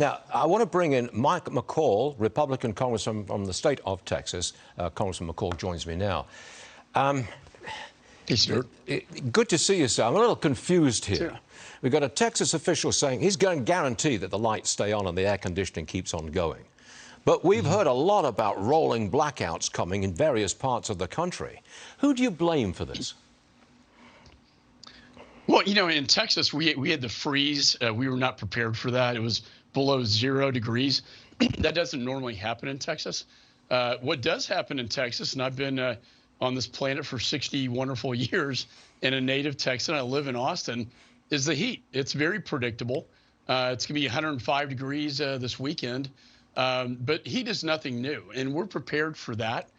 Now, I want to bring in Mike McCaul, Republican Congressman from the state of Texas. Congressman McCaul joins me now. Hey, Stuart. Good to see you, sir. I'm a little confused here. Sure. We've got a Texas official saying he's going to guarantee that the lights stay on and the air conditioning keeps on going. But we've heard a lot about rolling blackouts coming in various parts of the country. Who do you blame for this? Well, you know, in Texas, we had the freeze. We were not prepared for that. It was below 0 degrees. That doesn't normally happen in Texas. What does happen in Texas, and I've been on this planet for 60 wonderful years and a native Texan, I live in Austin, is the heat. It's very predictable. It's going to be 105 degrees this weekend. But heat is nothing new, and we're prepared for that.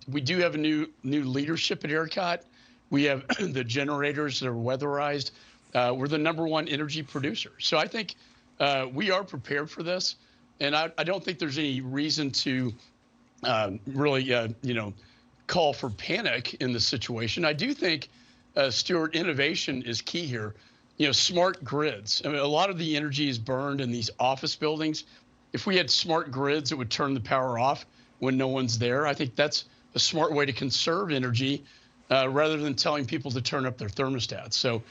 We do have a new leadership at ERCOT. We have the generators that are weatherized. We're the #1 energy producer. So I think we are prepared for this, and I don't think there's any reason to really, call for panic in the situation. I do think, Stuart, innovation is key here. You know, smart grids. I mean, a lot of the energy is burned in these office buildings. If we had smart grids, it would turn the power off when no one's there. I think that's a smart way to conserve energy rather than telling people to turn up their thermostats. So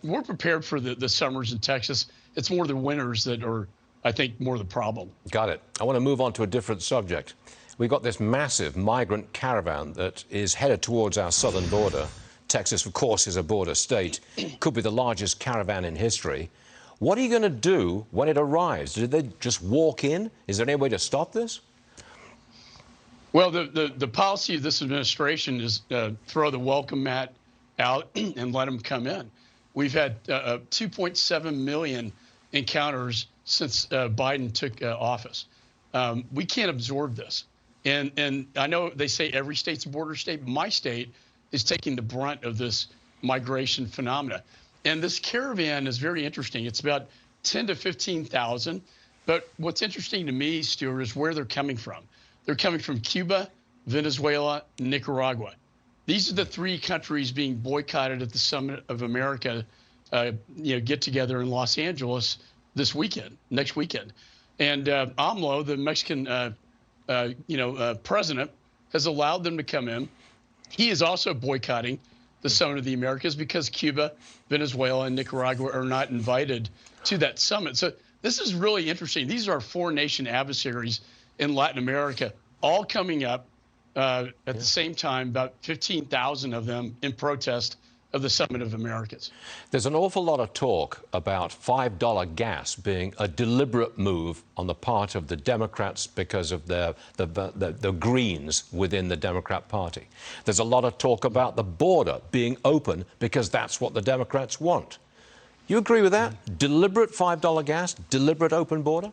we're prepared for the summers in Texas. It's more the winters that are, I think, more the problem. Got it. I want to move on to a different subject. We've got this massive migrant caravan that is headed towards our southern border. Texas, of course, is a border state. Could be the largest caravan in history. What are you going to do when it arrives? Did they just walk in? Is there any way to stop this? Well, the policy of this administration is throw the welcome mat out and let them come in. We've had 2.7 million encounters since Biden took office. We can't absorb this. And I know they say every state's a border state, but my state is taking the brunt of this migration phenomena. And this caravan is very interesting. It's about 10 to 15,000. But what's interesting to me, Stuart, is where they're coming from. They're coming from Cuba, Venezuela, Nicaragua. These are the 3 countries being boycotted at the Summit of America, get together in Los Angeles this weekend, next weekend. And AMLO, the Mexican, president, has allowed them to come in. He is also boycotting the Summit of the Americas because Cuba, Venezuela, and Nicaragua are not invited to that summit. So this is really interesting. These are 4 nation adversaries in Latin America, all coming up at the same time, about 15,000 of them in protest of the Summit of Americas. There's an awful lot of talk about $5 gas being a deliberate move on the part of the Democrats because of the Greens within the Democrat Party. There's a lot of talk about the border being open because that's what the Democrats want. You agree with that? Deliberate $5 gas, deliberate open border?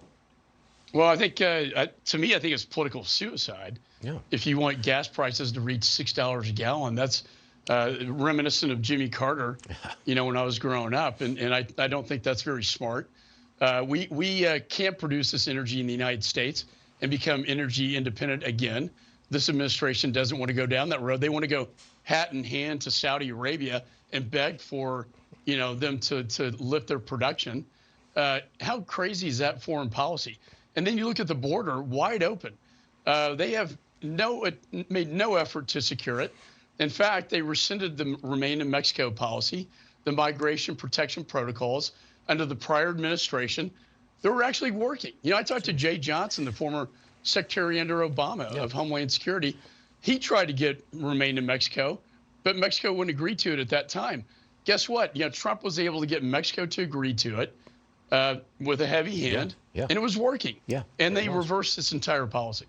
Well, I think, to me, I think it's political suicide. Yeah. If you want gas prices to reach $6 a gallon, that's reminiscent of Jimmy Carter, when I was growing up. And I don't think that's very smart. We can't produce this energy in the United States and become energy independent again. This administration doesn't want to go down that road. They want to go hat in hand to Saudi Arabia and beg for, them to lift their production. How crazy is that foreign policy? And then you look at the border, wide open. They have made no effort to secure it. In fact, they rescinded the Remain in Mexico policy, the migration protection protocols under the prior administration. They were actually working. I talked to Jay Johnson, the former secretary under Obama of Homeland Security. He tried to get Remain in Mexico, but Mexico wouldn't agree to it at that time. Guess what? Trump was able to get Mexico to agree to it with a heavy hand, and it was working. And they reversed this entire policy.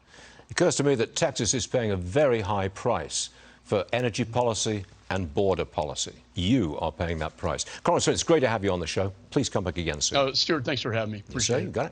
It occurs to me that Texas is paying a very high price for energy policy and border policy. You are paying that price. Congressman, it's great to have you on the show. Please come back again soon. Stuart, thanks for having me. Appreciate it. You got it.